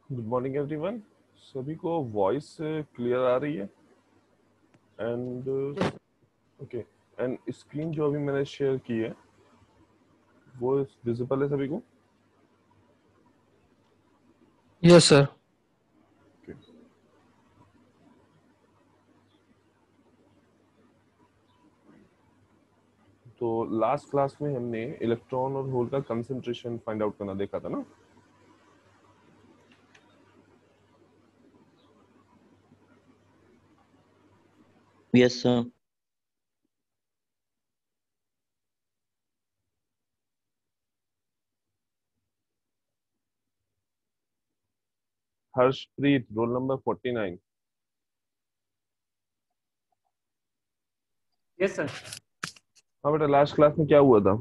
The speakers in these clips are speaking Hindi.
Good morning everyone. सभी को वॉइस क्लियर आ रही है? And okay. एंड स्क्रीन जो अभी मैंने शेयर की है वो विजिबल है सभी को? Yes sir. Okay. तो लास्ट क्लास में हमने इलेक्ट्रॉन और होल का कंसंट्रेशन फाइंड आउट करना देखा था ना। Yes sir. Harshpreet, roll number 49। Yes sir. हाँ बेटा, लास्ट क्लास में क्या हुआ था?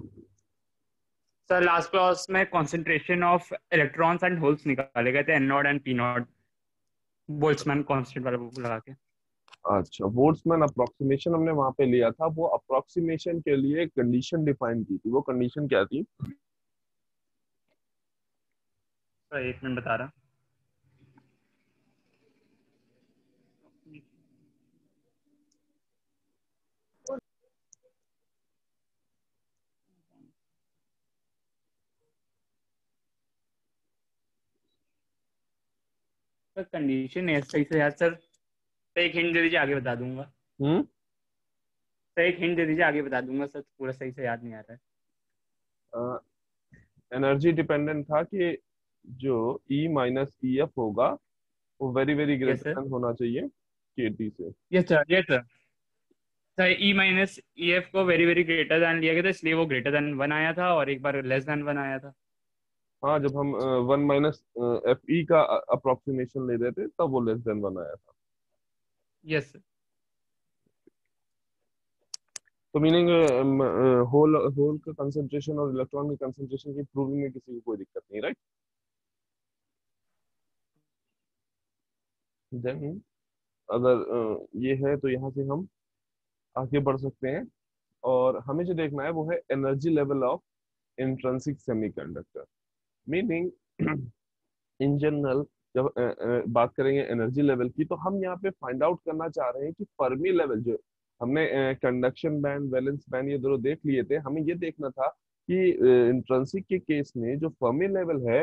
सर लास्ट क्लास में concentration of electrons and holes निकाले गए थे, n naught and p naught, Boltzmann constant वाला वो लगा के। अच्छा, बोल्ट्जमैन अप्रोक्सीमेशन हमने वहां पे लिया था। वो अप्रोक्सीमेशन के लिए कंडीशन डिफाइन की थी। वो कंडीशन क्या थी? सर एक मिनट बता रहा। सर कंडीशन है सही से याद सर। तो एक हिंट दे दीजिए, आगे बता दूंगा। हम्म सर एक हिंट दे दीजिए, आगे बता दूंगा सर, पूरा सही से याद नहीं आ रहा है। एनर्जी डिपेंडेंट था कि जो E माइनस ई एफ होगा वो very very yes greater sir. Then होना चाहिए के टी से। Yes sir. Yes sir. Sir E minus ई एफ को वेरी वेरी ग्रेटर देन लिया गया था, इसलिए वो ग्रेटर देन वन आया था, और एक बार लेस देन वन आया था। हाँ, जब हम 1 - FE का अप्रोक्सीमेशन ले रहे थे तब वो लेस देन 1 आया था। Yes sir. तो मीनिंग होल होल का कंसंट्रेशन और इलेक्ट्रॉन के कंसंट्रेशन की प्रूविंग में किसी को कोई दिक्कत नहीं, राइट? देन अगर ये है तो यहाँ से हम आगे बढ़ सकते हैं। और हमें जो देखना है वो है energy level of intrinsic semiconductor. Meaning in general जब बात करेंगे एनर्जी लेवल की, तो हम यहाँ पे फाइंड आउट करना चाह रहे हैं कि फर्मी लेवल जो हमने कंडक्शन बैंड, वैलेंस बैंड ये दोनों देख लिए थे। हमें ये देखना था कि इंट्रिंसिक के केस में जो फर्मी लेवल है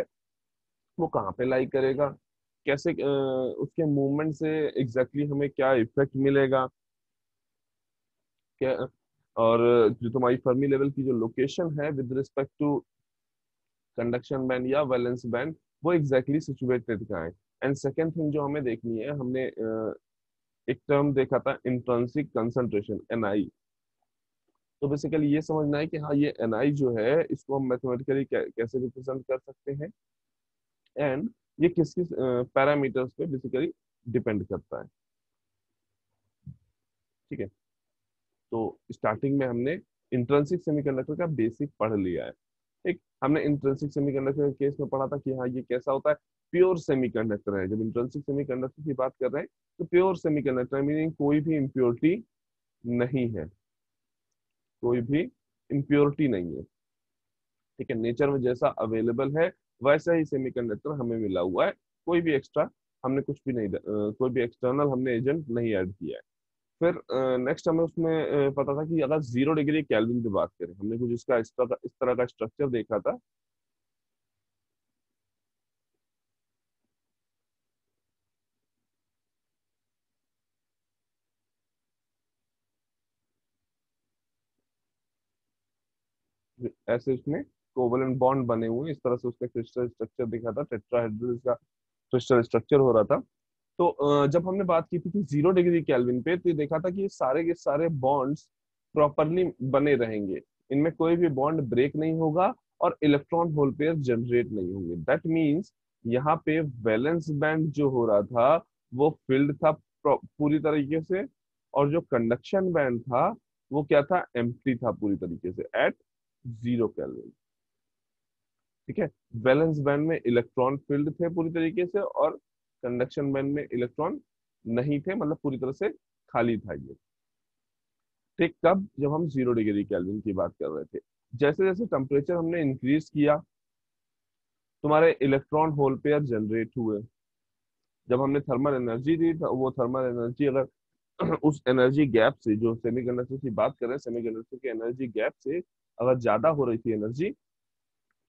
वो कहाँ पे लाई करेगा, कैसे उसके मूवमेंट से एग्जैक्टली हमें क्या इफेक्ट मिलेगा, क्या। और जो तुम्हारी फर्मी लेवल की जो लोकेशन है with respect to conduction band या वैलेंस बैंड, वो एग्जैक्टली सिचुएटेड कहाँ है। एंड सेकेंड थिंग जो हमें देखनी है, हमने एक टर्म देखा था इंट्रिंसिक कंसंट्रेशन, एनआई। तो बेसिकली ये समझना है कि हाँ, ये एनआई जो है इसको हम मैथमेटिकली कैसे रिप्रेजेंट कर सकते हैं, एंड ये किस किस पैरामीटर्स पे बेसिकली डिपेंड करता है। ठीक है, तो स्टार्टिंग में हमने इंट्रिंसिक सेमीकंडक्टर का बेसिक पढ़ लिया है। ठीक, हमने इंट्रिंसिक सेमीकंडक्टर के केस में पढ़ा था कि हाँ ये कैसा होता है। प्योर सेमीकंडक्टर है। जब इंट्रिंसिक सेमीकंडक्टर की बात कर रहे हैं तो प्योर सेमीकंडक्टर मीनिंग कोई भी इम्प्योरिटी नहीं है, कोई भी इम्प्योरिटी नहीं है। ठीक है, नेचर में जैसा अवेलेबल है वैसा ही सेमीकंडक्टर हमें मिला हुआ है। कोई भी एक्स्ट्रा हमने कुछ भी नहीं कोई भी एक्सटर्नल हमने एजेंट नहीं ऐड किया है। फिर नेक्स्ट हमें उसमें पता था कि अगर 0 डिग्री केल्विन की बात करें, हमने कुछ इसका इस तरह का स्ट्रक्चर देखा था। ऐसे उसमें कोवलेंट बॉन्ड बने हुए इस तरह से उसका क्रिस्टल स्ट्रक्चर दिखा था, टेट्राहेड्रल का क्रिस्टल स्ट्रक्चर हो रहा था। तो जब हमने बात की थी कि 0 डिग्री केल्विन पे, तो ये देखा था कि ये सारे के सारे बॉन्ड्स प्रॉपरली बने रहेंगे, इनमें कोई भी बॉन्ड ब्रेक नहीं होगा और इलेक्ट्रॉन होल पेयर जनरेट नहीं होंगे। दैट मीन्स यहाँ पे वैलेंस बैंड जो हो रहा था वो फिल्ड था पूरी तरीके से, और जो कंडक्शन बैंड था वो क्या था, एम्प्टी था पूरी तरीके से एट 0 केल्विन। ठीक है, वैलेंस बैंड में इलेक्ट्रॉन फील्ड थे पूरी तरीके से, और कंडक्शन बैंड में इलेक्ट्रॉन नहीं थे, मतलब पूरी तरह से खाली था ये। ठीक, कब? जब हम 0 डिग्री केल्विन की बात कर रहे थे। जैसे जैसे टेम्परेचर हमने इंक्रीज किया, तुम्हारे इलेक्ट्रॉन होल पेयर जनरेट हुए। जब हमने थर्मल एनर्जी दी था, वो थर्मल एनर्जी अगर उस एनर्जी गैप से, जो सेमीकंडक्टर की बात कर रहे हैं, सेमीकंडक्टर के एनर्जी गैप से अगर ज्यादा हो रही थी एनर्जी,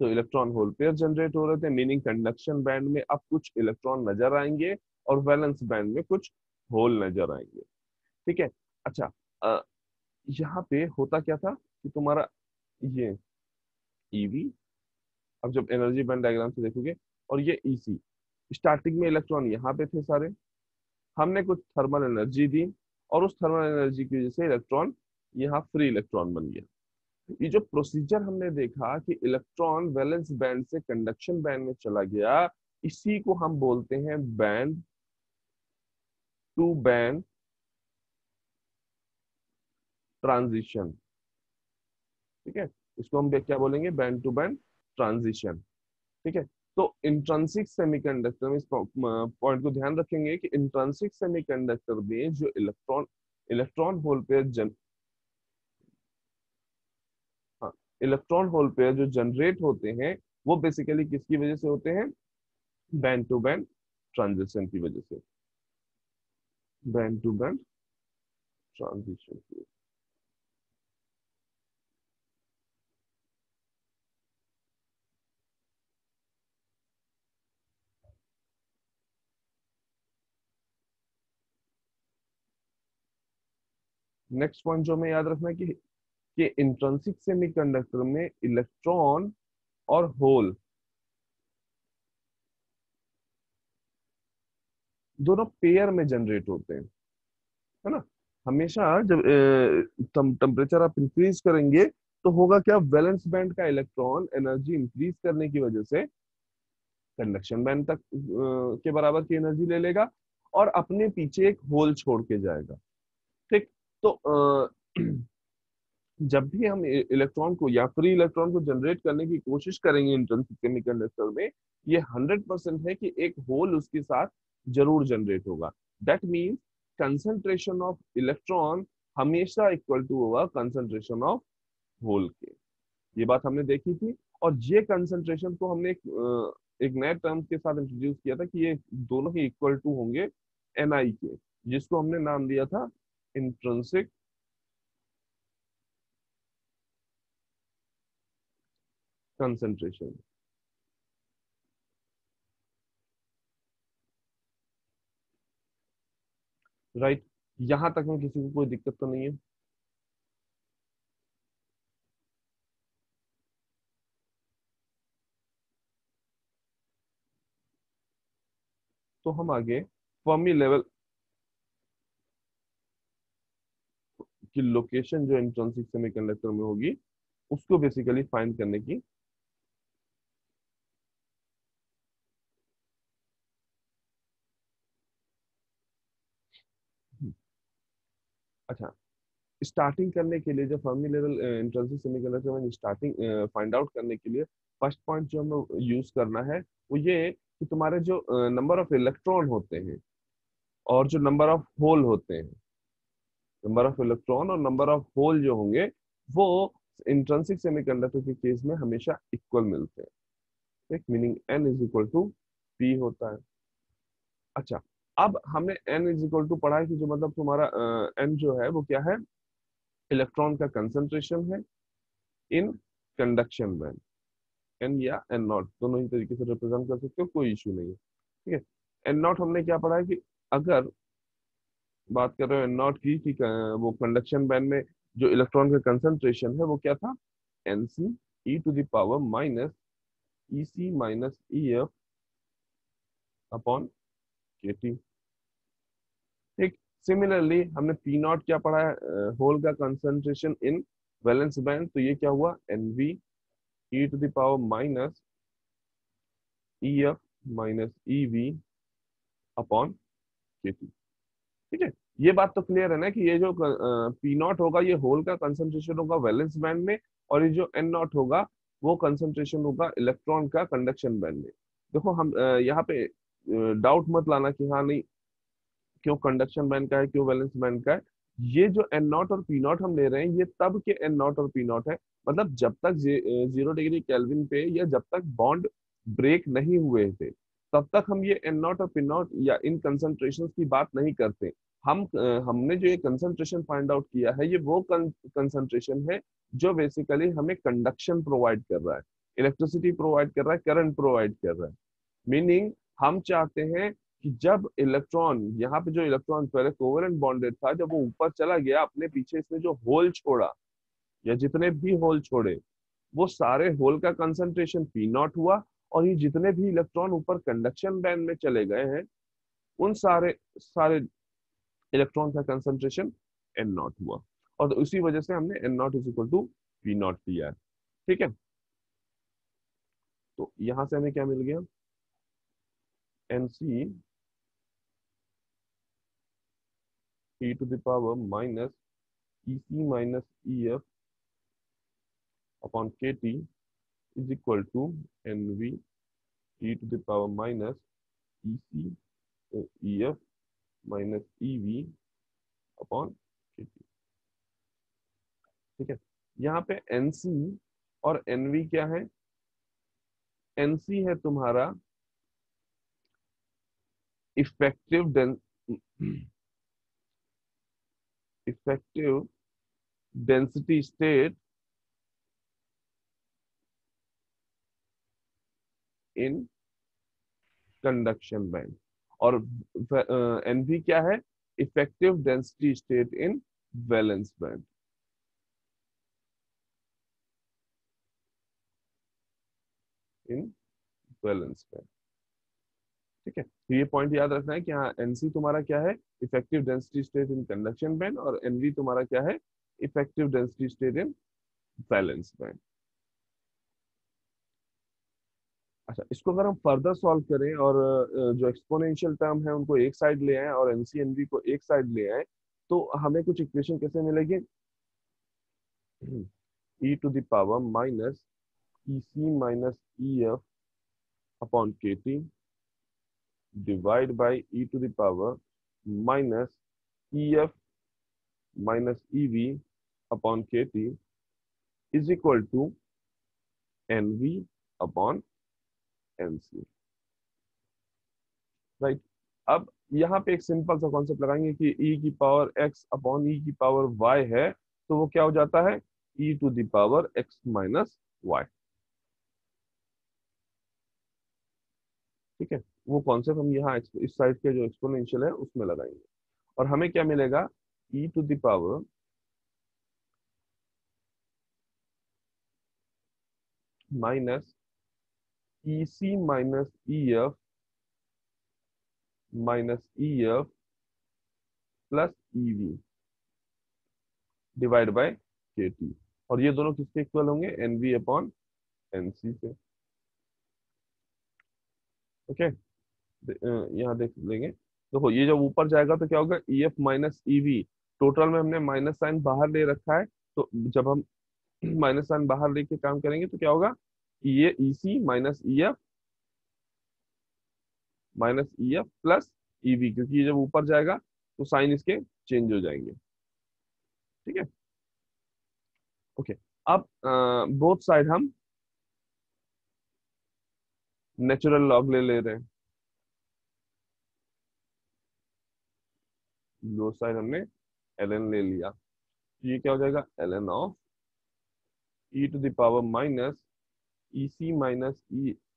तो इलेक्ट्रॉन होल पेयर जनरेट हो रहे थे, मीनिंग कंडक्शन बैंड में अब कुछ इलेक्ट्रॉन नजर आएंगे और वैलेंस बैंड में कुछ होल नजर आएंगे। ठीक है। अच्छा, अ, यहाँ पे होता क्या था कि तुम्हारा ये ईवी, अब जब एनर्जी बैंड डायग्राम से देखोगे, और ये ईसी, स्टार्टिंग में इलेक्ट्रॉन यहाँ पे थे सारे, हमने कुछ थर्मल एनर्जी दी और उस थर्मल एनर्जी की वजह से इलेक्ट्रॉन यहाँ फ्री इलेक्ट्रॉन बन गया। ये जो प्रोसीजर हमने देखा कि इलेक्ट्रॉन वैलेंस बैंड से कंडक्शन बैंड में चला गया, इसी को हम बोलते हैं बैंड टू बैंड ट्रांजिशन। ठीक है, इसको हम क्या बोलेंगे, बैंड टू बैंड ट्रांजिशन। ठीक है। तो इंट्रिंसिक सेमीकंडक्टर में इस पॉइंट को ध्यान रखेंगे कि इंट्रिंसिक सेमीकंडक्टर में जो इलेक्ट्रॉन इलेक्ट्रॉन होल पेयर हाँ, इलेक्ट्रॉन होल पेयर जो जनरेट होते हैं, वो बेसिकली किसकी वजह से होते हैं, बैंड टू बैंड ट्रांजिशन की वजह से, बैंड टू बैंड ट्रांजिशन की। नेक्स्ट पॉइंट जो हमें याद रखना है कि इंट्रिंसिक सेमीकंडक्टर में इलेक्ट्रॉन और होल दोनों पेयर में जनरेट होते हैं, है ना। हमेशा जब टेम्परेचर आप इंक्रीज करेंगे तो होगा क्या, वैलेंस बैंड का इलेक्ट्रॉन एनर्जी इंक्रीज करने की वजह से कंडक्शन बैंड तक के बराबर की एनर्जी ले लेगा और अपने पीछे एक होल छोड़ के जाएगा। ठीक। तो जब भी हम इलेक्ट्रॉन को या फ्री इलेक्ट्रॉन को जनरेट करने की कोशिश करेंगे इंट्रिंसिक सेमीकंडक्टर में, ये 100% है कि एक होल उसके साथ जरूर जनरेट होगा। That means concentration of electron हमेशा इक्वल टू होगा कंसंट्रेशन ऑफ होल के। ये बात हमने देखी थी, और ये कंसंट्रेशन को हमने एक नए टर्म के साथ इंट्रोड्यूस किया था कि ये दोनों ही इक्वल टू होंगे Ni के, जिसको हमने नाम दिया था इंट्रिंसिक कंसंट्रेशन। राइट। यहां तक में किसी को कोई दिक्कत तो नहीं है? तो हम आगे फर्मी लेवल की लोकेशन जो इंट्रिंसिक सेमीकंडक्टर में होगी, उसको बेसिकली फाइंड करने की। अच्छा, स्टार्टिंग करने के लिए, जो फर्मी लेवल इंट्रिंसिक सेमीकंडक्टर में स्टार्टिंग फाइंड आउट करने के लिए फर्स्ट पॉइंट जो हमें यूज करना है वो ये कि तुम्हारे जो नंबर ऑफ इलेक्ट्रॉन होते हैं और जो नंबर ऑफ होल होते हैं, नंबर ऑफ इलेक्ट्रॉन और नंबर ऑफ होल जो होंगे, वो इंट्रिंसिक सेमीकंडक्टर के केस में हमेशा इक्वल मिलते हैं। ठीक, meaning n is equal to p होता है। अच्छा, अब हमने n इज इक्वल टू पढ़ा है कि जो मतलब तुम्हारा n जो है वो क्या है, इलेक्ट्रॉन का कंसंट्रेशन है इन कंडक्शन बैंड। एन या एन नॉट दोनों ही तरीके से रिप्रेजेंट कर सकते हो, कोई इशू नहीं है। ठीक है। एन नॉट हमने क्या पढ़ा है कि अगर बात कर रहे हो एन नॉट की कि वो कंडक्शन बैंड में जो इलेक्ट्रॉन का कंसंट्रेशन है वो क्या था, n c e to the power minus e c minus E f upon k t. ठीक। सिमिलरली हमने पी नॉट क्या पढ़ा है, होल का कंसंट्रेशन इन वैलेंस बैंड, तो ये क्या हुआ, n v e to the power minus E f minus e v upon k t. ठीक है। ये बात तो क्लियर है ना कि ये जो पी नॉट होगा ये होल का कंसंट्रेशन होगा वैलेंस बैंड में, और ये जो एन नॉट होगा वो कंसंट्रेशन होगा इलेक्ट्रॉन का कंडक्शन बैंड में। देखो हम यहाँ पे डाउट मत लाना कि हाँ नहीं, क्यों कंडक्शन बैंड का है, क्यों वैलेंस बैंड का है। ये जो एन नॉट और पी नॉट हम ले रहे हैं, ये तब के एन नॉट और पी नॉट है, मतलब जब तक 0 डिग्री केल्विन पे या जब तक बॉन्ड ब्रेक नहीं हुए थे तब तक हम ये एन नॉट और पी नॉट या इन कंसंट्रेशन की बात नहीं करते। हमने जो ये कंसंट्रेशन फाइंड आउट किया है, ये वो कंसंट्रेशन है जो बेसिकली हमें कंडक्शन प्रोवाइड कर रहा है, इलेक्ट्रिसिटी प्रोवाइड कर रहा है, करंट प्रोवाइड कर रहा है। मीनिंग हम चाहते हैं कि जब इलेक्ट्रॉन, यहाँ पे जो इलेक्ट्रॉन पहले कोवेलेंट बॉन्डेड था, जब वो ऊपर चला गया, अपने पीछे इसने जो होल छोड़ा या जितने भी होल छोड़े, वो सारे होल का कंसंट्रेशन पी नॉट हुआ, और ये जितने भी इलेक्ट्रॉन ऊपर कंडक्शन बैंड में चले गए हैं, उन सारे सारे इलेक्ट्रॉन का कंसंट्रेशन एन नॉट हुआ। और तो इसी वजह से हमने n naught is equal to p naught लिया है। ठीक है, तो यहां से हमें क्या मिल गया, n c e to the power minus ec minus ef upon kt is equal to nv e to the power minus ef minus ev upon kt। ठीक है, यहाँ पे nc और nv क्या है, nc है तुम्हारा effective density state in conduction band, और एनवी क्या है, effective density state in valence band. In valence band, ठीक है, तो ये पॉइंट याद रखना है कि हाँ, एनसी तुम्हारा क्या है, effective density state in conduction band, और एनवी तुम्हारा क्या है, effective density state in valence band. अच्छा, इसको अगर हम फर्दर सॉल्व करें और जो एक्सपोनेंशियल टर्म है उनको एक साइड ले आए और एनसी एनवी को एक साइड ले आए, तो हमें कुछ इक्वेशन कैसे मिलेगी, e to the power minus ec minus ef upon kt divide by e to the power minus ef minus ev upon kt is equal to nv upon nc। Right, अब यहाँ पे एक सिंपल सा कॉन्सेप्ट लगाएंगे कि e की पावर x अपॉन e की पावर y है, तो वो क्या हो जाता है, e to the power x minus y। ठीक है, वो कॉन्सेप्ट हम यहाँ इस साइड के जो एक्सपोनेंशियल है उसमें लगाएंगे, और हमें क्या मिलेगा, e to the power minus ec minus ef minus ef plus ev divide by kt, और ये दोनों किसके इक्वल होंगे, nv अपॉन nc से। ओके, यहाँ देख लेंगे, देखो ये जब ऊपर जाएगा तो क्या होगा, ef माइनस ev, टोटल में हमने माइनस साइन बाहर ले रखा है, तो जब हम माइनस साइन बाहर लेके काम करेंगे तो क्या होगा, ये ec minus ef minus ef plus ev, क्योंकि ये जब ऊपर जाएगा तो साइन इसके चेंज हो जाएंगे। ठीक है, ओके, अब बोथ साइड हम नेचुरल लॉग ले रहे हैं, दो साइड हमने ln ले लिया, तो ये क्या हो जाएगा, ln of e to the power minus ec minus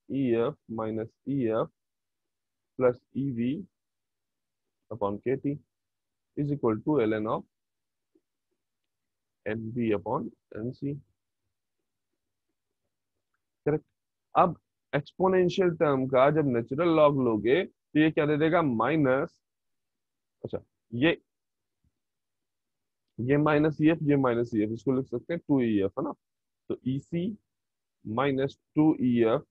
ef minus ef plus ev upon kt is equal to ln of nv upon nc। Correct, अब एक्सपोनेंशियल टर्म का जब नेचुरल लॉग लोगे तो ये क्या दे देगा, माइनस, अच्छा, ये माइनस ef, ये माइनस ef, इसको लिख सकते हैं 2ef, है ना, तो ec minus 2ef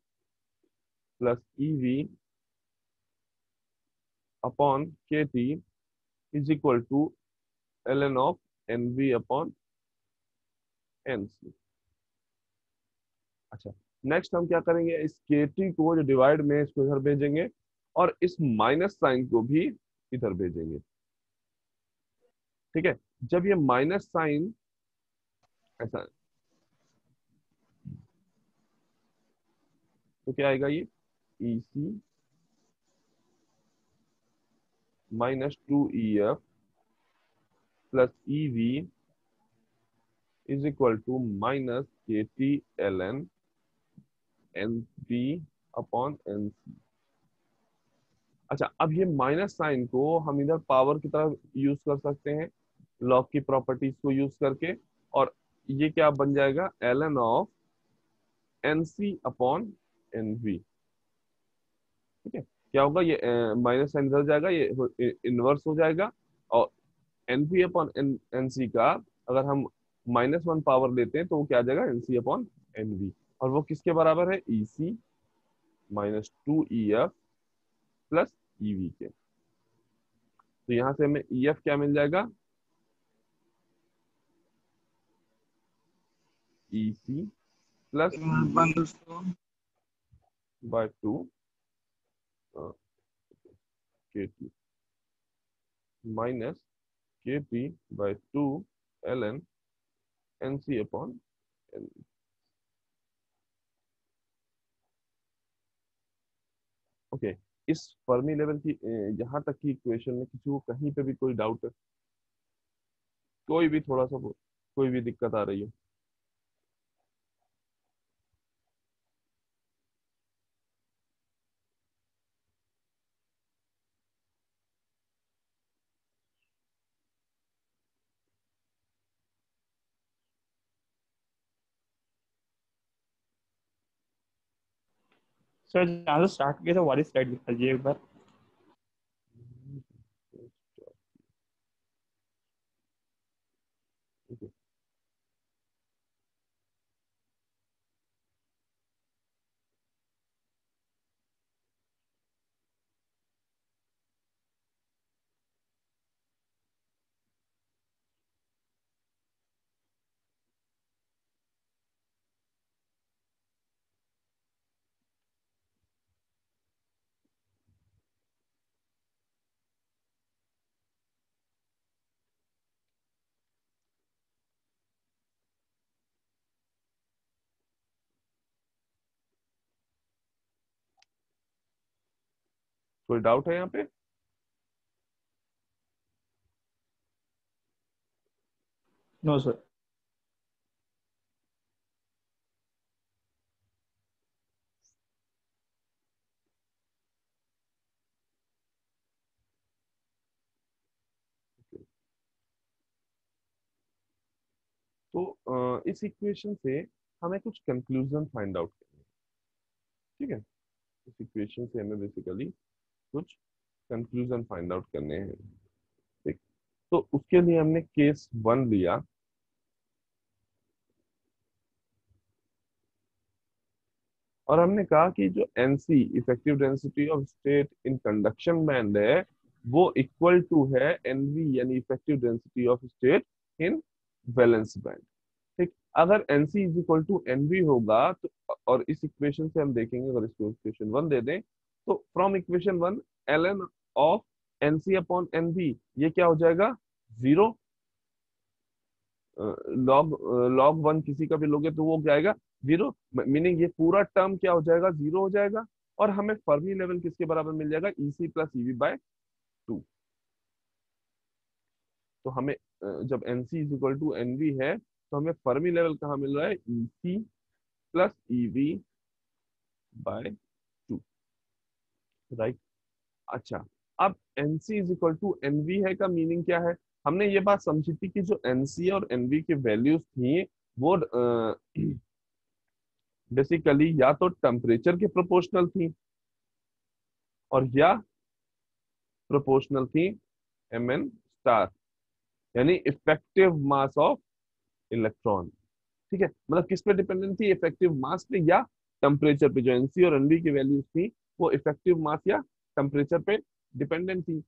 plus ev upon kt is equal to ln of nv upon nc। अच्छा, नेक्स्ट हम क्या करेंगे, इस kt को जो डिवाइड में इसको इधर भेजेंगे, और इस माइनस साइन को भी इधर भेजेंगे। ठीक है, जब ये माइनस साइन ऐसा, तो क्या आएगा, ये ec minus 2EF plus EV is equal to minus KT ln NP upon NC। अच्छा, अब ये माइनस साइन को हम इधर पावर की तरफ यूज कर सकते हैं लॉग की प्रॉपर्टीज को यूज करके, और ये क्या बन जाएगा, ln of NC upon NV। ठीक है, क्या होगा, ये माइनस साइन इधर जाएगा, ये इनवर्स हो जाएगा, और NP अपॉन NC का अगर हम -1 पावर लेते हैं तो वो क्या आ जाएगा, NC अपॉन NV, और वो किसके बराबर है, EC minus 2EF plus EV के। तो यहां से हमें EF क्या मिल जाएगा, EC plus by 2 KT minus KT by 2 ln NC upon NV। Okay, इस फर्मी लेवल की यहाँ तक की इक्वेशन में किसी को कहीं पे भी कोई डाउट है, कोई भी थोड़ा सा कोई भी दिक्कत आ रही है? सर जहाँ से स्टार्ट किया था वाली स्लाइड दिखा दीजिए एक बार। Okay. कोई डाउट है यहाँ पे? No sir. तो इस इक्वेशन से हमें कुछ कंक्लूजन फाइंड आउट करने हैं। ठीक है, इस इक्वेशन से हमें बेसिकली कुछ कंक्लूजन फाइंड आउट करने हैं। ठीक, तो उसके लिए हमने केस 1 लिया, और हमने कहा कि जो NC effective density of state in conduction band है, वो इक्वल टू है NV यानी effective density of state in valence band. ठीक, अगर NC is equal to NV होगा तो, और इस इक्वेशन से हम देखेंगे, अगर इसको इक्वेशन 1 दे दें तो from equation 1 ln of NC upon NV ये क्या हो जाएगा, 0। लॉग लॉग 1 किसी का भी लोगे तो वो क्या आएगा, 0, मीनिंग ये पूरा टर्म क्या हो जाएगा, 0 हो जाएगा, और हमें फर्मी लेवल किसके बराबर मिल जाएगा, EC प्लस EV बाय 2। तो हमें जब NC is equal to NV है तो हमें फर्मी लेवल कहाँ मिल रहा है, EC plus EV by 2, right. अच्छा, अब NC is equal to NV है का मीनिंग क्या है, हमने ये बात समझी थी कि जो NC और NV की वैल्यूज थी वो बेसिकली या तो टेम्परेचर के प्रोपोर्शनल थी और या प्रोपोर्शनल थी Mn स्टार, यानी इफेक्टिव मास ऑफ इलेक्ट्रॉन। ठीक है, मतलब किस पे डिपेंडेंट थी, इफेक्टिव मास पे या टेम्परेचर पे। जो NC और NV की वैल्यूज थी वो इफेक्टिव मास या टेम्परेचर पे डिपेंडेंट थी।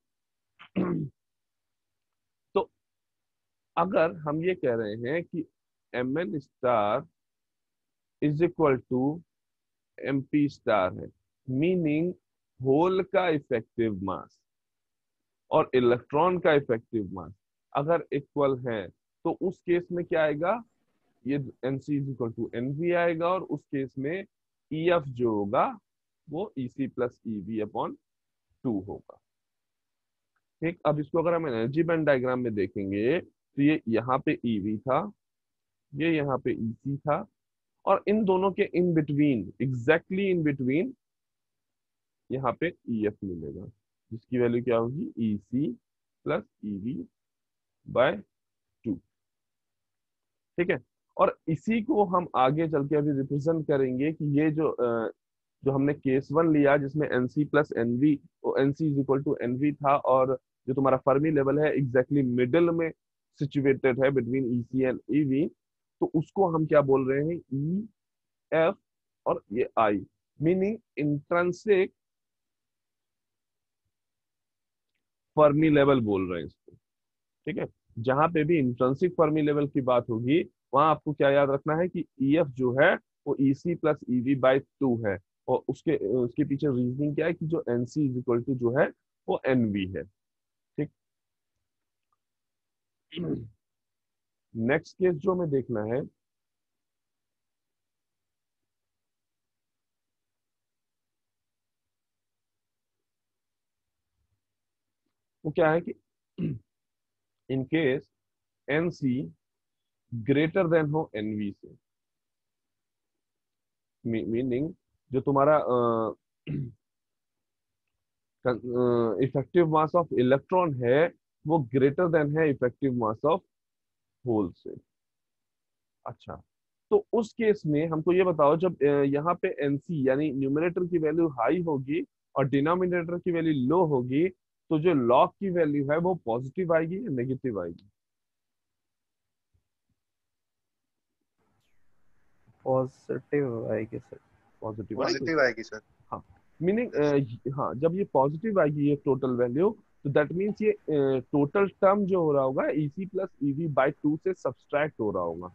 तो अगर हम ये कह रहे हैं कि Mn star is equal to MP star है, मीनिंग होल का इफेक्टिव मास और इलेक्ट्रॉन का इफेक्टिव मास अगर इक्वल है तो उस केस में क्या आएगा, ये NC is equal to NV आएगा, और उस केस में EF जो होगा वो EC प्लस EV अपॉन 2 होगा। ठीक, अब इसको अगर हम एनर्जी बैंड डायग्राम में देखेंगे तो ये यहाँ पे ईवी था, ये यहाँ पे ईसी था, और इन दोनों के in between, exactly in between, यहाँ पे ईएफ मिलेगा, जिसकी वैल्यू क्या होगी, ईसी प्लस ईवी बाय 2। ठीक है, और इसी को हम आगे चल के अभी रिप्रेजेंट करेंगे कि ये जो हमने केस वन लिया जिसमें NC plus NV, NC is equal to NV था, और जो तुम्हारा फर्मी लेवल है एग्जैक्टली मिडिल में सिचुएटेड है बिटवीन ईसी एंड ईवी, तो उसको हम क्या बोल रहे हैं, ई एफ और ये आई, मीनिंग इंट्रिंसिक फर्मी लेवल बोल रहे हैं इसको। ठीक है, जहां पे भी इंट्रिंसिक फर्मी लेवल की बात होगी वहां आपको क्या याद रखना है कि ईएफ जो है वो ईसी प्लस ईवी बाई 2 है, और उसके उसके पीछे रीजनिंग क्या है कि जो एनसी इज इक्वल टू जो है वो एनवी है। ठीक, नेक्स्ट केस जो हमें देखना है वो क्या है कि in case NC greater than हो एनवी से, मीनिंग जो तुम्हारा इफेक्टिव मास ऑफ इलेक्ट्रॉन है वो ग्रेटर देन है इफेक्टिव मास ऑफ होल से। अच्छा, तो उस केस में हमको ये बताओ, जब यहाँ पे एनसी यानी न्यूमरेटर की वैल्यू हाई होगी और डिनोमिनेटर की वैल्यू लो होगी, तो जो लॉग की वैल्यू है वो पॉजिटिव आएगी या नेगेटिव आएगी? पॉजिटिव आएगी सर। पॉजिटिव आएगी। पॉजिटिव आएगी सर। हाँ, मीनिंग हाँ, जब ये पॉजिटिव आएगी ये टोटल वैल्यू, तो दैट मीन्स ये टोटल टर्म जो हो रहा होगा ईसी प्लस ईवी बाई 2 से सब्सट्रैक्ट हो रहा होगा,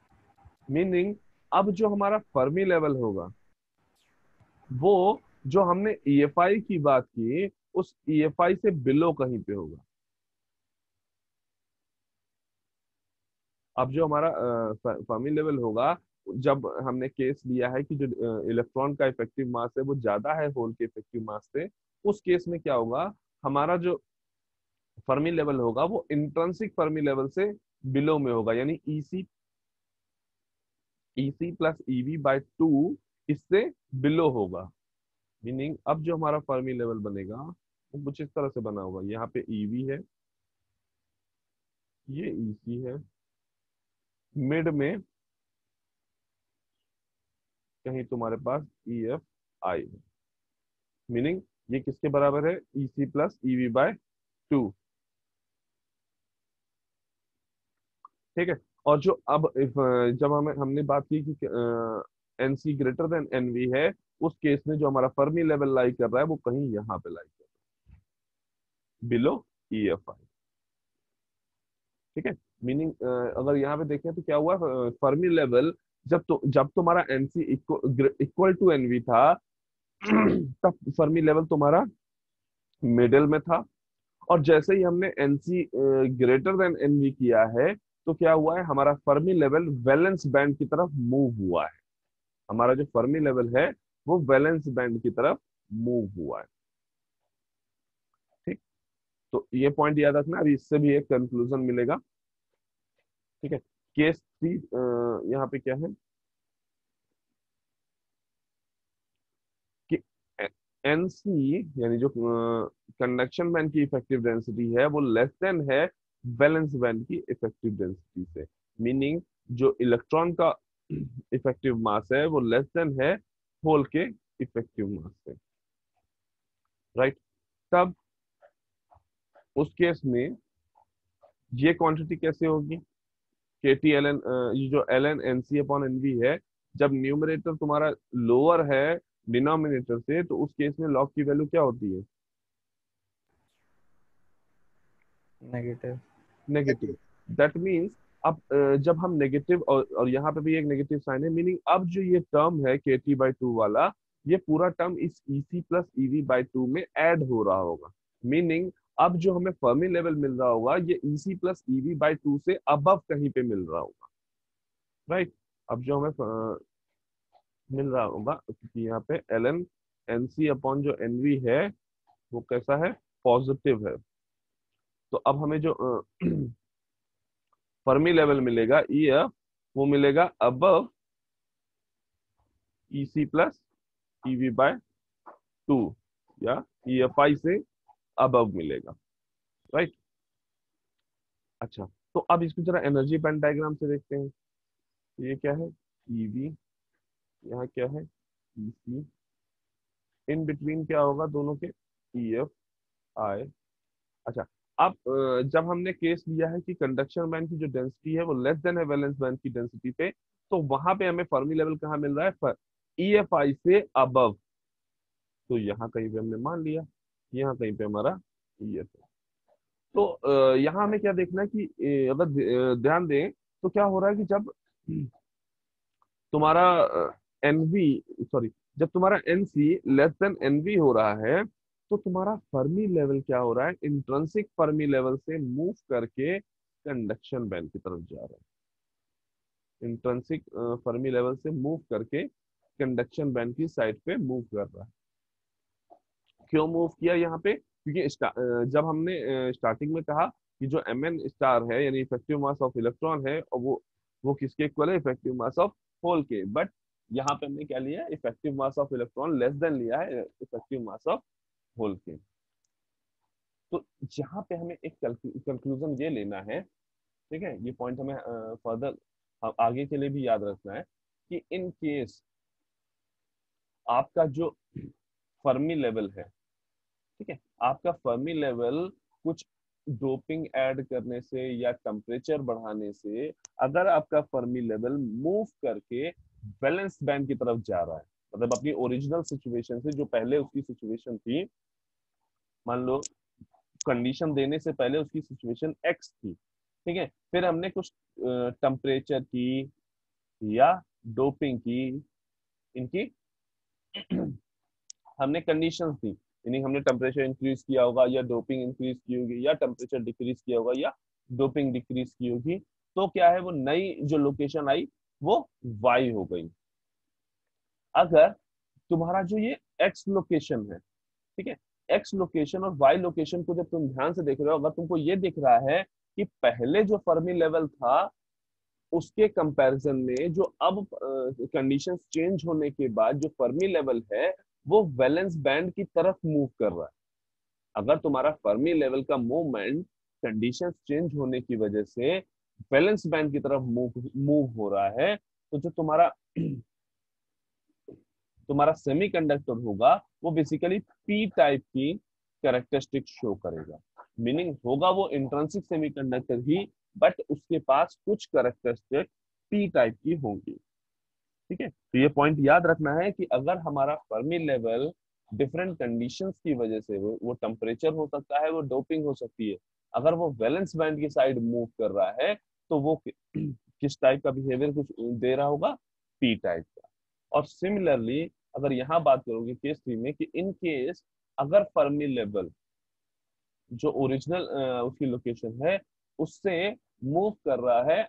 मीनिंग अब जो हमारा फर्मी लेवल होगा वो जो हमने ईएफआई की बात की उस ईएफआई से बिलो कहीं पे होगा। अब जो हमारा फर्मी लेवल होगा, जब हमने केस लिया है कि जो इलेक्ट्रॉन का इफेक्टिव मास है वो ज्यादा है होल के इफेक्टिव मास से, उस केस में क्या होगा, हमारा जो फर्मी लेवल होगा वो इंट्रिंसिक फर्मी लेवल से बिलो में होगा, यानी ईसी प्लस ईवी बाय 2 इससे बिलो होगा। मीनिंग अब जो हमारा फर्मी लेवल बनेगा वो कुछ इस तरह से बना होगा, यहाँ पे ईवी है, ये ईसी है, मिड में कहीं तुम्हारे पास ई एफ आई है, मीनिंग ये किसके बराबर है, ईसी प्लस ईवी बाय 2। ठीक है, और जो अब जब हमने बात की कि एनसी ग्रेटर देन एनवी है, उस केस में जो हमारा फर्मी लेवल लाई कर रहा है वो कहीं यहाँ पे लाई कर रहा है, बिलो ई एफ आई। ठीक है, मीनिंग अगर यहाँ पे देखें तो क्या हुआ, फर्मी लेवल जब तुम्हारा एनसी इक्वल टू एनवी था तब फर्मी लेवल तुम्हारा मिडिल में था, और जैसे ही हमने एनसी ग्रेटर देन एनवी किया है तो क्या हुआ है, हमारा फर्मी लेवल वैलेंस बैंड की तरफ मूव हुआ है, हमारा जो फर्मी लेवल है वो वैलेंस बैंड की तरफ मूव हुआ है। ठीक, तो ये पॉइंट याद रखना, अभी इससे भी एक कंक्लूजन मिलेगा। ठीक है, केस 3 यहाँ पे क्या है कि एनसी यानी जो कंडक्शन बैंड की इफेक्टिव डेंसिटी है वो लेस देन है वैलेंस बैंड की इफेक्टिव डेंसिटी से, मीनिंग जो इलेक्ट्रॉन का इफेक्टिव मास है वो लेस देन है होल के इफेक्टिव मास से। राइट, तब उस केस में ये क्वांटिटी कैसे होगी, के टी एल एन, ये जो l n n c upon n v है, जब न्यूमरेटर तुम्हारा लोअर है डिनोमिनेटर से तो उस केस में लॉग की वैल्यू क्या होती है, नेगेटिव। नेगेटिव। दैट मीन्स अब जब हम नेगेटिव और यहाँ पे भी एक नेगेटिव साइन है, मीनिंग अब जो ये टर्म है के टी बाई 2 वाला, ये पूरा टर्म इस ईसी प्लस ईवी बाई 2 में ऐड हो रहा होगा, मीनिंग अब जो हमें फर्मी लेवल मिल रहा होगा ये ईसी प्लस ईवी बाई 2 से अबव कहीं पे मिल रहा होगा। राइट, अब जो हमें मिल रहा होगा क्योंकि यहाँ पे l n n c upon जो एन वी है वो कैसा है, पॉजिटिव है, तो अब हमें जो फर्मी लेवल मिलेगा EF, वो मिलेगा अबव EC प्लस EV/2, या EFI से अबव मिलेगा, राइट। अच्छा, तो अब इसको जरा एनर्जी बैंड डायग्राम से देखते हैं। ये क्या है, EV, यहाँ क्या है EC, इन बिटवीन क्या होगा दोनों के, EFI। अच्छा, अब जब हमने केस लिया है कि कंडक्शन बैंड की जो डेंसिटी है वो लेस देन है वैलेंस बैंड की डेंसिटी पे, तो वहां पे हमें फर्मी लेवल कहाँ मिल रहा है, EFI से अबव। तो यहाँ कहीं पे हमने मान लिया, यहाँ कहीं पे हमारा EF है। तो यहाँ हमें क्या देखना है कि अगर ध्यान दें तो क्या हो रहा है कि जब तुम्हारा NV, सॉरी, जब तुम्हारा NC लेस देन NV हो रहा है, तो तुम्हारा फर्मी लेवल क्या हो रहा है, इंट्रिंसिक फर्मी लेवल से मूव करके कंडक्शन बैंड की तरफ जा रहा है। इंट्रिंसिक फर्मी लेवल से मूव करके कंडक्शन बैंड की साइड पे मूव कर रहा है। क्यों मूव किया यहाँ पे, क्योंकि जब हमने स्टार्टिंग में कहा कि जो Mn स्टार है यानी इफेक्टिव मास ऑफ इलेक्ट्रॉन है, और वो किसके इक्वल है, इफेक्टिव मास ऑफ होल के। बट यहाँ पे हमने क्या लिया, effective mass of electron less than लिया है इफेक्टिव मास ऑफ होल के। तो यहाँ पे हमें एक कंक्लूजन ये लेना है, ठीक है, ये पॉइंट हमें फर्दर आगे के लिए भी याद रखना है कि इन केस आपका जो फर्मी लेवल है, ठीक है, आपका फर्मी लेवल कुछ डोपिंग ऐड करने से या टेम्परेचर बढ़ाने से अगर आपका फर्मी लेवल मूव करके वैलेंस बैंड की तरफ जा रहा है, मतलब अपनी ओरिजिनल सिचुएशन से, जो पहले उसकी सिचुएशन थी, मान लो कंडीशन देने से पहले उसकी सिचुएशन X थी, ठीक है, फिर हमने कुछ टेम्परेचर की या डोपिंग की, इनकी हमने कंडीशंस दी, यानी हमने टेम्परेचर इंक्रीज किया होगा या डोपिंग इंक्रीज की होगी, या टेम्परेचर डिक्रीज किया होगा या डोपिंग डिक्रीज की होगी। तो क्या है, वो नई जो लोकेशन आई वो Y हो गई। अगर तुम्हारा जो ये X लोकेशन है, ठीक है, X लोकेशन और Y लोकेशन को जब तुम ध्यान से देख रहे हो, अगर तुमको ये दिख रहा है कि पहले जो फर्मी लेवल था उसके कंपैरिजन में जो अब कंडीशंस चेंज होने के बाद जो फर्मी लेवल है वो वैलेंस बैंड की तरफ मूव कर रहा है। अगर तुम्हारा फर्मी लेवल का मूवमेंट कंडीशंस चेंज होने की वजह से वैलेंस बैंड की तरफ मूव हो रहा है, तो जो तुम्हारा सेमीकंडक्टर होगा वो बेसिकली पी टाइप की कैरेक्टरिस्टिक शो करेगा। मीनिंग होगा वो इंट्रिंसिक सेमीकंडक्टर ही, बट उसके पास कुछ कैरेक्टरिस्टिक पी टाइप की होंगी, ठीक है। तो ये पॉइंट याद रखना है कि अगर हमारा फर्मी लेवल डिफरेंट कंडीशंस की वजह से, वो टेम्परेचर हो सकता है, वो डोपिंग हो सकती है, अगर वो वैलेंस बैंड की साइड मूव कर रहा है तो वो किस टाइप का बिहेवियर कुछ दे रहा होगा, पी टाइप का। और सिमिलरली अगर यहाँ बात करोगे केस 3 में कि इन केस अगर फर्मी लेवल जो ओरिजिनल उसकी लोकेशन है उससे मूव कर रहा है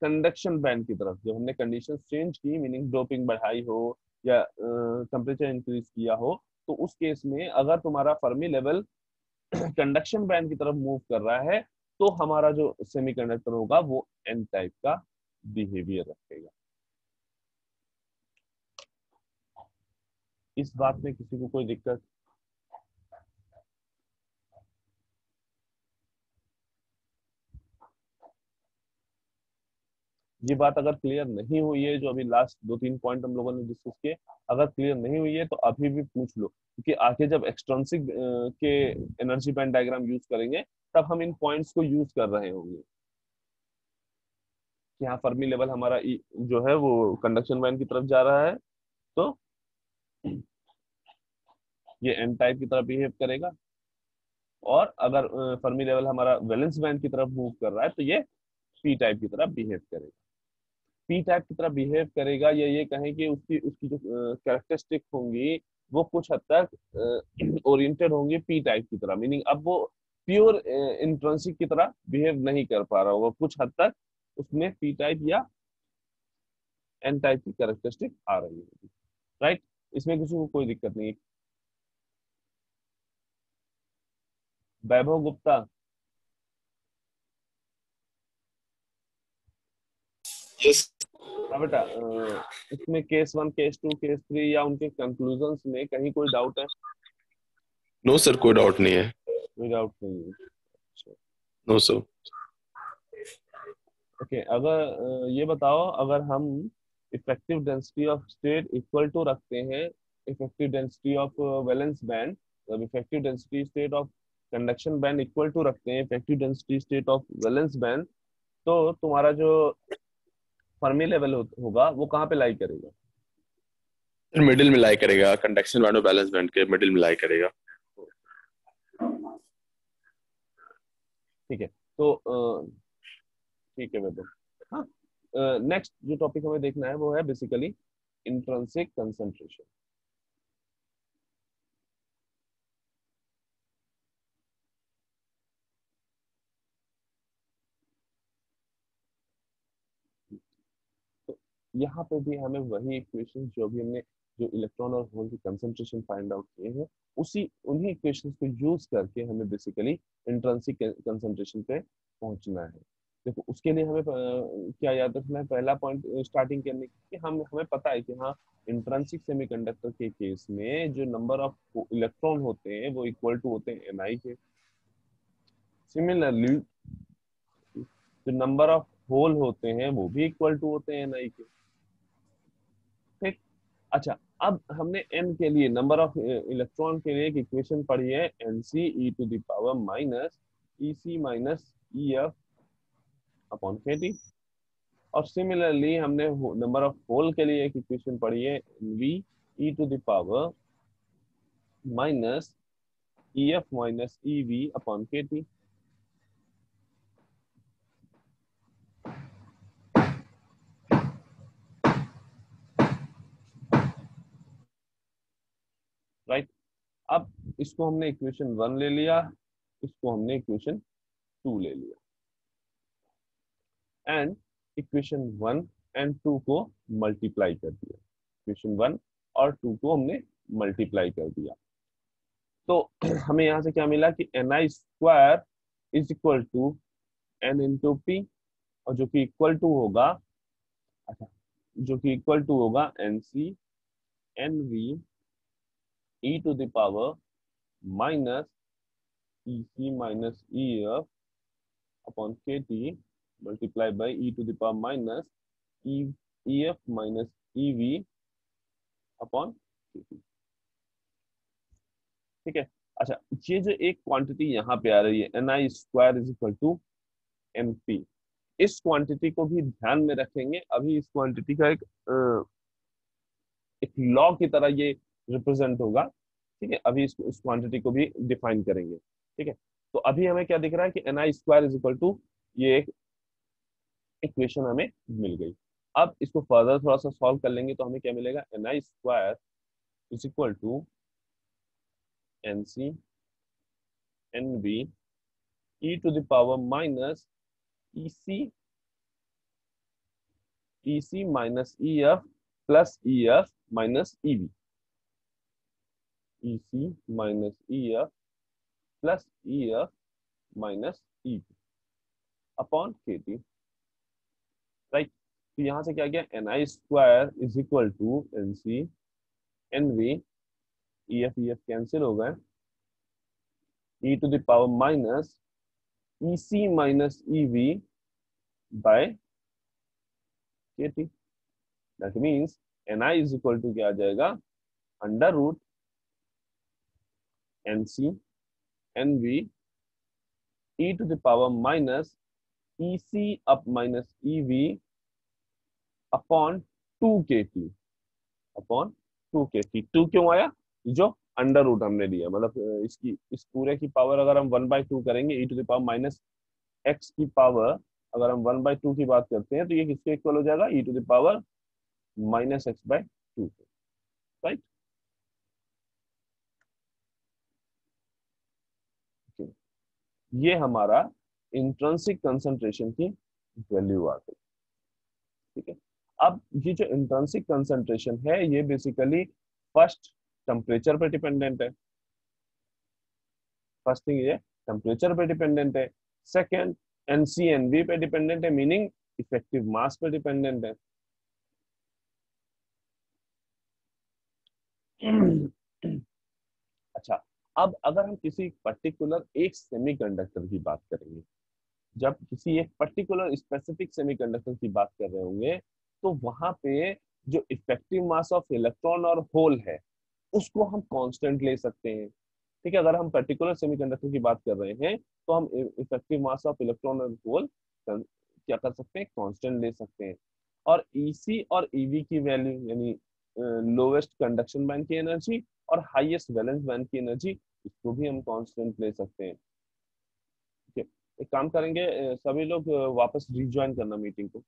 कंडक्शन बैंड की तरफ, जब हमने कंडीशन चेंज की, मीनिंग डोपिंग बढ़ाई हो या टेम्परेचर इंक्रीज किया हो, तो उस केस में अगर तुम्हारा फर्मी लेवल कंडक्शन बैंड की तरफ मूव कर रहा है तो हमारा जो सेमीकंडक्टर होगा वो एन टाइप का बिहेवियर रखेगा। इस बात में किसी को कोई दिक्कत? ये बात अगर क्लियर नहीं हुई है, जो अभी लास्ट 2-3 पॉइंट हम लोगों ने डिस्कस किए, अगर क्लियर नहीं हुई है तो अभी भी पूछ लो, क्योंकि आगे जब एक्सट्रिंसिक के एनर्जी बैंड डायग्राम यूज करेंगे तब हम इन पॉइंट्स को यूज कर रहे होंगे कि हाँ फर्मी लेवल हमारा जो है वो कंडक्शन बैंड की तरफ जा रहा है तो ये एन टाइप की तरफ बिहेव करेगा, और अगर फर्मी लेवल हमारा वैलेंस बैंड की तरफ मूव कर रहा है तो ये पी टाइप की तरफ बिहेव करेगा। पी टाइप की तरह बिहेव करेगा, या ये कहें कि उसकी उसकी जो कैरेक्टरिस्टिक होंगी वो कुछ हद तक ओरिएंटेड होंगे पी टाइप की तरह, मीनिंग अब वो प्योर इंट्रिंसिक की तरह बिहेव नहीं कर पा रहा होगा, कुछ हद तक उसमें पी टाइप या एन टाइप की कैरेक्टरिस्टिक आ रही होगी, राइट। इसमें किसी को कोई दिक्कत नहीं है। वैभव गुप्ता, यस। हाँ बेटा, इसमें केस 1, केस 2, केस 3 या उनके कंक्लूजन्स में कहीं कोई डाउट है? नो सर, कोई डाउट नहीं है। कोई डाउट नहीं है। No sir. ओके, अगर ये बताओ, अगर हम effective density of state equal to रखते हैं effective density of valence band, मतलब effective density state of conduction band equal to रखते हैं effective density state of valence band, तो तुम्हारा जो फर्मी लेवल होगा वो कहाँ पे लाई करेगा? मिडिल में लाई करेगा, कंडक्शन बैंड और बैलेंस बैंड के मिडिल में लाई करेगा। ठीक है, तो ठीक है बेटा। हाँ, नेक्स्ट जो टॉपिक हमें देखना है वो है बेसिकली इंट्रिंसिक कंसंट्रेशन। तो यहाँ पे भी हमें वही इक्वेशन जो भी हमने जो इलेक्ट्रॉन और होल की कंसंट्रेशन फाइंड आउट किए हैं, उसी उन्हीं इक्वेशंस को यूज करके हमें बेसिकली इंट्रिंसिक कंसंट्रेशन पे पहुंचना है। देखो, उसके लिए हमें क्या याद रखना है? पहला पॉइंट स्टार्टिंग करने की, हमें पता है कि हाँ, इंट्रिंसिक सेमीकंडक्टर के केस में जो नंबर ऑफ इलेक्ट्रॉन होते हैं वो इक्वल टू होते हैं ni के। सिमिलरली जो नंबर ऑफ होल होते हैं वो भी इक्वल टू होते हैं ni के। ठीक। अच्छा, अब हमने n के लिए, नंबर ऑफ इलेक्ट्रॉन के लिए एक इक्वेशन पढ़ी है, nc e to the power minus ec minus ef upon kT। और सिमिलरली हमने नंबर ऑफ होल के लिए एक इक्वेशन पढ़ी है, nv e to the power minus ef minus ev upon kT। Right. अब इसको हमने इक्वेशन 1 ले लिया, इसको हमने इक्वेशन 2 ले लिया, एंड इक्वेशन 1 एंड 2 को मल्टीप्लाई कर दिया। इक्वेशन 1 और 2 को हमने मल्टीप्लाई कर दिया, तो हमें यहाँ से क्या मिला कि ni square is equal to n into P, और जो कि इक्वल टू होगा, अच्छा, जो कि इक्वल टू होगा nc nv e to the power minus ec minus ef upon kt multiply by e to the power minus ef minus ev upon kt। ठीक है। अच्छा, ये जो एक क्वांटिटी यहाँ पे आ रही है ni square is equal to mp, इस क्वांटिटी को भी ध्यान में रखेंगे। अभी इस क्वांटिटी का एक लॉ की तरह ये रिप्रेजेंट होगा। ठीक है, अभी इस क्वांटिटी को भी डिफाइन करेंगे। ठीक है, तो अभी हमें क्या दिख रहा है कि ni square is equal to, ये एक इक्वेशन हमें मिल गई। अब इसको फर्दर थोड़ा सा सॉल्व कर लेंगे तो हमें क्या मिलेगा, ni square is equal to nc nv e to the power minus ec minus ef plus ef minus ev, ec minus ef plus ef minus ev upon kt। Right, तो यहाँ से क्या गया, ni square is equal to nc nv, ef cancel हो गए, e to the power minus ec minus ev by kt। That means ni is equal to क्या आ जाएगा, under root nc nv e to the power minus ec up minus ev upon 2kt upon 2kt। 2 क्यों आया, जो अंडर रूट हमने लिया, मतलब इसकी इस पूरे की पावर अगर हम 1/2 करेंगे, e to the power minus x की पावर अगर हम 1/2 की बात करते हैं तो ये किसके इक्वल हो जाएगा, e to the power minus x/2। Right, ये हमारा इंट्रिंसिक कंसंट्रेशन की वैल्यू आ गई। ठीक है, अब ये जो इंट्रिंसिक कंसंट्रेशन है ये बेसिकली फर्स्ट टेम्परेचर पे डिपेंडेंट है। फर्स्ट थिंग ये टेम्परेचर पे डिपेंडेंट है, सेकंड एनसीएनवी पे डिपेंडेंट है, मीनिंग इफेक्टिव मास पे डिपेंडेंट है। अच्छा, अब अगर हम किसी पर्टिकुलर एक सेमीकंडक्टर की बात करेंगे, जब किसी एक पर्टिकुलर स्पेसिफिक सेमीकंडक्टर की बात कर रहे होंगे, तो वहां पे जो इफेक्टिव मास ऑफ इलेक्ट्रॉन और होल है उसको हम कांस्टेंट ले सकते हैं। ठीक है, अगर हम पर्टिकुलर सेमीकंडक्टर की बात कर रहे हैं तो हम इफेक्टिव मास ऑफ इलेक्ट्रॉन और होल क्या कर सकते हैं, कांस्टेंट ले सकते हैं। और ईसी और ईवी की वैल्यू यानी लोवेस्ट कंडक्शन बैंड की एनर्जी और हाईएस्ट वैलेंस बैंड की एनर्जी, इसको भी हम कांस्टेंट ले सकते हैं। ठीक है, एक काम करेंगे, सभी लोग वापस रिज्वाइन करना मीटिंग को।